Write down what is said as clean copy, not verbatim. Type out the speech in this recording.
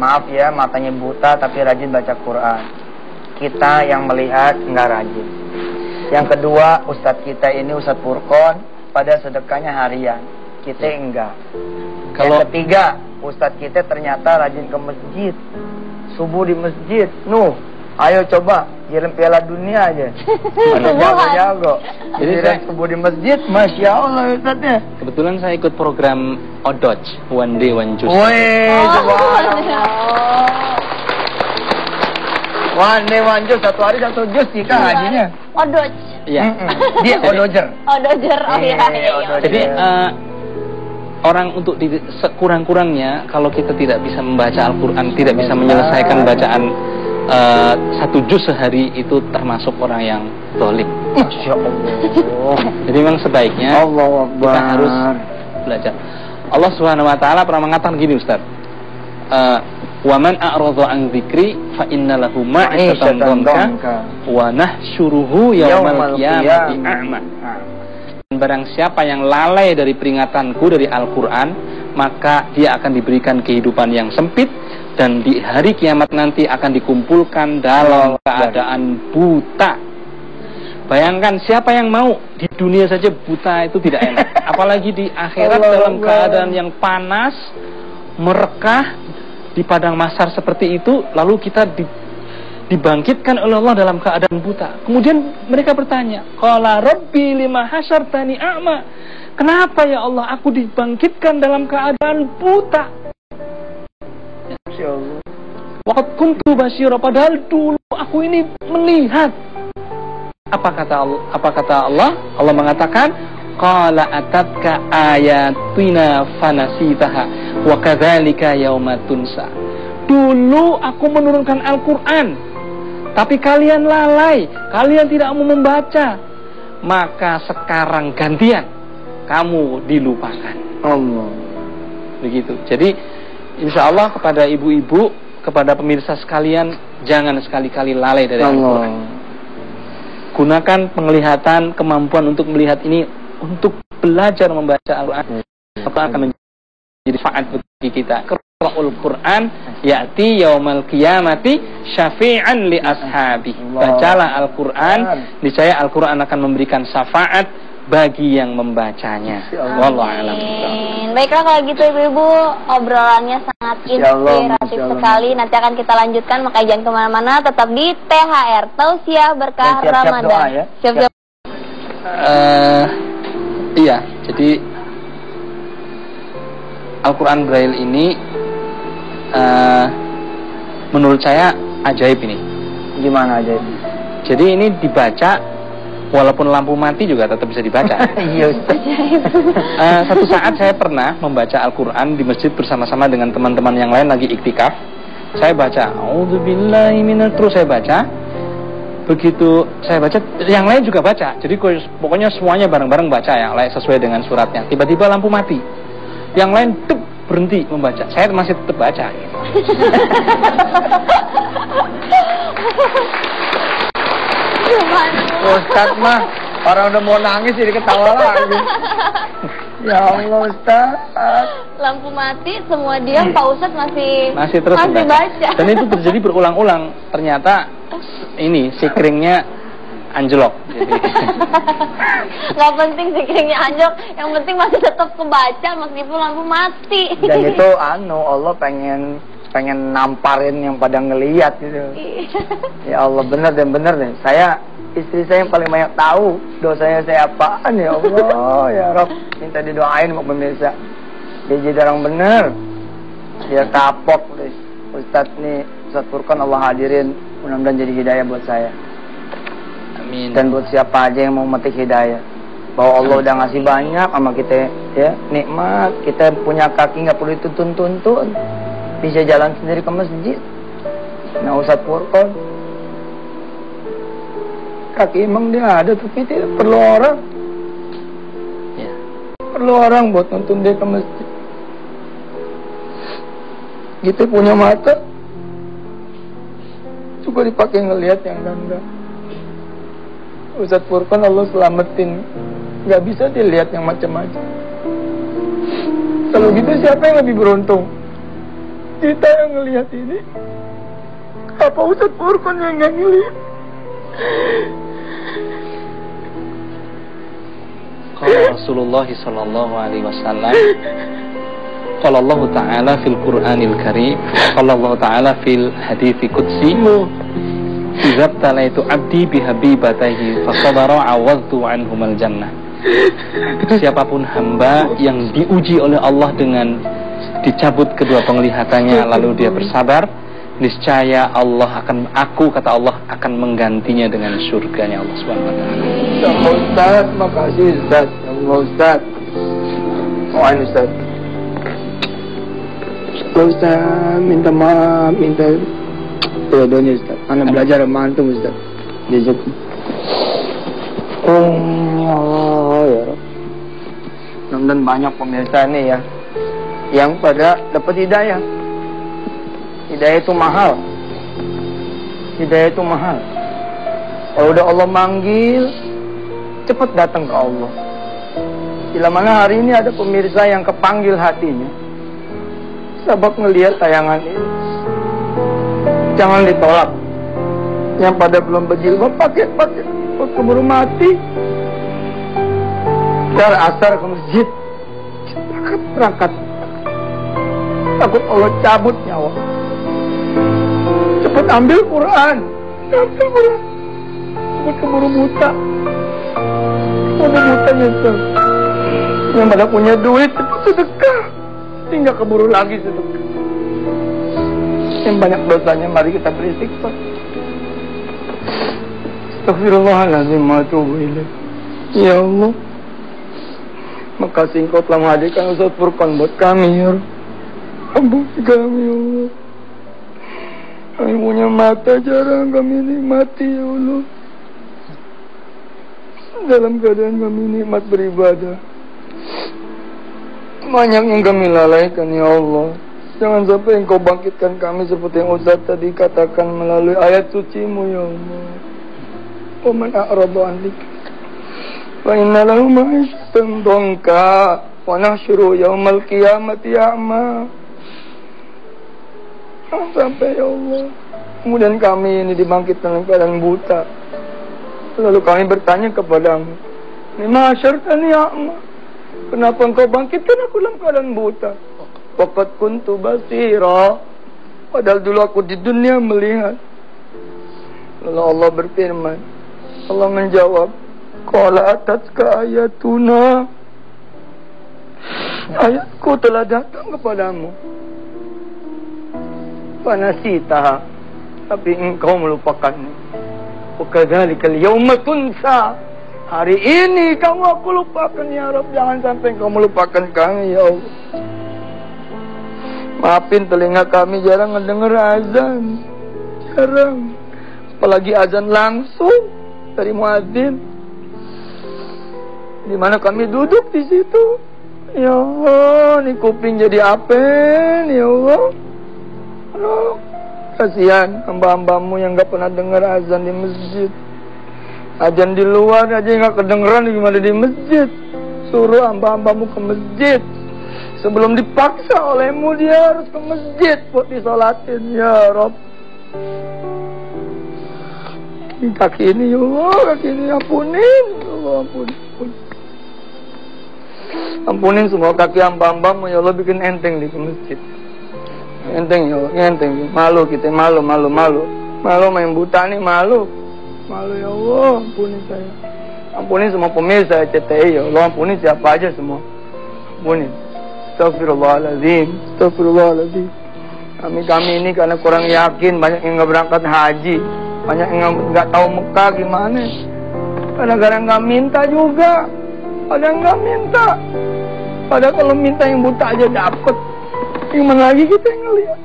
maaf ya, matanya buta tapi rajin baca Quran. Kita yang melihat nggak rajin. Yang kedua, ustadz kita ini Ustadz Furqon pada sedekahnya harian, kita enggak. Yang ketiga, ustadz kita ternyata rajin ke masjid, subuh di masjid. Nuh, ayo coba kirim Piala Dunia aja. Jago-jago. Jadi saya subuh di masjid, masya Allah ustadznya. Kebetulan saya ikut program Odoj, One Day One Juice. Wih, subhanallah. One Day One Juice, satu hari satu jus jika hajinya. Odoj. Iya. Dia odojer. Odojer, oh iya. Jadi orang untuk sekurang-kurangnya kalau kita tidak bisa membaca Al-Quran, tidak bisa menyelesaikan bacaan satu juz sehari, itu termasuk orang yang zalim. Masya Allah. Jadi memang sebaiknya kita harus belajar. Allah Subhanahu Wa Taala pernah mengatakan gini, Ustaz. Wa man a'radha an dzikri fa inna lahu ma'isatan dhanka wa nahsyuruhu yaumal qiyamati a'ma. Barang siapa yang lalai dari peringatanku dari Al-Quran, maka dia akan diberikan kehidupan yang sempit, dan di hari kiamat nanti akan dikumpulkan dalam keadaan buta. Bayangkan siapa yang mau di dunia saja buta itu tidak enak, apalagi di akhirat dalam keadaan yang panas, merekah, di padang mahsyar seperti itu, lalu kita dibangkitkan oleh Allah dalam keadaan buta. Kemudian mereka bertanya, qala rabbi lima hasyartani a'ma. Kenapa ya Allah aku dibangkitkan dalam keadaan buta? Insyaallah. Waqad kuntu basyira, padahal dulu aku ini melihat. Apa kata Allah? Allah mengatakan, qala atatka ayatina fanasitaha wa kadzalika yauma tunsa. Dulu aku menurunkan Al-Quran, tapi kalian lalai, kalian tidak mau membaca, maka sekarang gantian kamu dilupakan. Allah. Begitu. Jadi insya Allah kepada ibu-ibu, kepada pemirsa sekalian, jangan sekali-kali lalai dari Al-Quran. Gunakan penglihatan, kemampuan untuk melihat ini untuk belajar membaca Al-Quran. Apa akan menjadi manfaat bagi kita. Qira'ul Quran ya'ti yaumal qiyamati syafi'an li ashabi. Bacalah Al-Quran, niscaya Al-Quran akan memberikan syafaat bagi yang membacanya. Wallahu a'lam. Baiklah kalau gitu ibu-ibu, obrolannya sangat inspiratif sekali. Nanti akan kita lanjutkan, maka jangan kemana-mana, tetap di THR Tausiah Berkah Ramadan. Doa, ya? Siap-siap. Iya, jadi Al-Quran Braille ini menurut saya ajaib ini. Gimana ajaib? Jadi ini dibaca walaupun lampu mati juga tetap bisa dibaca. Iya. Satu saat saya pernah membaca Al-Quran di masjid bersama-sama dengan teman-teman yang lain lagi iktikaf. Saya baca, A'udzubillahi minal, terus saya baca. Begitu saya baca, yang lain juga baca. Jadi pokoknya semuanya bareng-bareng baca ya, sesuai dengan suratnya. Tiba-tiba lampu mati. Yang lain berhenti membaca. Saya masih tetap baca. Gitu. Ustadz mah orang udah mau nangis jadi ketawa lagi. Ya Allah Ustadz. Lampu mati, semua diam, Pak Ustadz masih terus baca. Dan itu terjadi berulang-ulang. Ternyata ini sikringnya anjlok. Nggak penting sikringnya anjlok, yang penting masih tetap kebaca meskipun lampu mati. Dan itu Allah pengen namparin yang pada ngelihat gitu. Ya Allah, bener deh. Istri saya yang paling banyak tahu dosanya saya apaan, ya Allah. Ya Rabb, minta didoain sama pemirsa. Dia jadi orang bener. Dia kapok deh. Ustadz Furqon Allah hadirin, mudah-mudahan jadi hidayah buat saya. Amin. Dan buat siapa aja yang mau metik hidayah, bahwa Allah udah ngasih banyak sama kita ya, nikmat. Kita punya kaki nggak perlu dituntun-tuntun, bisa jalan sendiri ke masjid. Nah Ustadz Furqon, kaki emang dia ada tapi tidak perlu orang ya. Perlu orang buat nuntun dia ke masjid. Kita punya mata juga dipakai ngelihat yang enggak. Ustadz Furqon Allah selamatin, nggak bisa dilihat yang macam-macam. Kalau gitu siapa yang lebih beruntung? kita yang ngelihat ini? Apa Ustadz Furqan yang nggak ngelihat? Qala Rasulullah sallallahu alaihi wasallam, qala Allah Ta'ala fil Qur'anil Karim, qala Allah Ta'ala fil hadithi qudsi, idza talaitu abdi bihabibatihi fasabara awadtu anhumal jannah. Siapapun hamba yang diuji oleh Allah dengan dicabut kedua penglihatannya lalu dia bersabar, niscaya kata Allah akan menggantinya dengan surganya Allah Subhanahu wa taala. Ustaz, makasih Ustaz. Allah Ustaz. Ustaz. Ustaz, minta maaf, minta doanya Ustaz. Anak belajar sama antum Ustaz. Diajak. Ya Allah, ya Rabb. Mudah-mudahan banyak pemirsa nih ya yang pada dapat hidayah. Hidayah itu mahal. Hidayah itu mahal. Kalau udah Allah manggil, cepat datang ke Allah. Bila mana hari ini ada pemirsa yang kepanggil hatinya, sebab ngelihat tayangan ini, jangan ditolak. Yang pada belum berjilbab pakai keburu mati. Dar asar ke masjid, berangkat. Takut Allah cabut nyawa. Cepat ambil Quran. Cepat keburu buta. Keburu buta nyesel. Yang pada punya duit cepat sedekah. Tinggal keburu lagi sedekah. Yang banyak dosanya mari kita beristighfar. Astaghfirullahaladzim wa atubu ilaih. Ya Allah, makasih Engkau telah menghadirkan Ustaz Furqan buat kami ya Rabb. Ampuni kami ya Allah. Kami punya mata jarang kami nikmati ya Allah. Dalam keadaan kami nikmat beribadah, banyak yang kami lalaikan ya Allah. Jangan sampai Engkau bangkitkan kami seperti yang Ustaz tadi katakan melalui ayat suci-Mu ya Allah. Wa man a'rada an dzikri fa inna lahu ma'isyatan dhanka wa nahsyuru yaumal qiyamati a'ma. Sampai ya Allah, kemudian kami ini dibangkitkan dalam keadaan buta. Lalu kami bertanya kepadamu, lima syartani a'ma, kenapa Engkau bangkitkan aku dalam keadaan buta? Waqad kuntu basira, padahal dulu aku di dunia melihat. Lalu Allah berfirman, Allah menjawab, qala atatka ayatuna, ayatku telah datang kepadamu. Fanasitaha, tapi engkau melupakannya. Wakadzalikal yauma tunsa, hari ini kamu aku lupakan ya Rabb. Jangan sampai engkau melupakan kami ya Allah. Maafin telinga kami jarang mendengar azan, jarang, apalagi azan langsung dari muadzin. Di mana kami duduk di situ, ya Allah, nih kuping jadi apa nih ya Allah. Aduh, kasihan hamba-hambamu yang gak pernah dengar azan di masjid. Azan di luar aja gak kedengeran, gimana di masjid. Suruh hamba-hambamu ke masjid. Sebelum dipaksa olehmu dia harus ke masjid buat disolatin ya Rabb. Kaki ini ya Allah, kaki ini ampunin ya Allah, ampunin. Ampunin semua kaki hamba-hambamu ya Allah, bikin enteng di masjid. Enteng ya, enteng. Malu kita, malu main buta nih, malu ya Allah. Ampuni saya, ampuni semua pemirsa CTI ya Allah, ampuni siapa aja semua, ampuni. Astagfirullahaladzim. Kami ini karena kurang yakin, banyak yang nggak berangkat haji, banyak yang nggak tahu Mekah gimana. Kadang-kadang nggak minta juga, kadang nggak minta. Padahal kalau minta yang buta aja dapet. Gimana lagi kita yang ngeliat?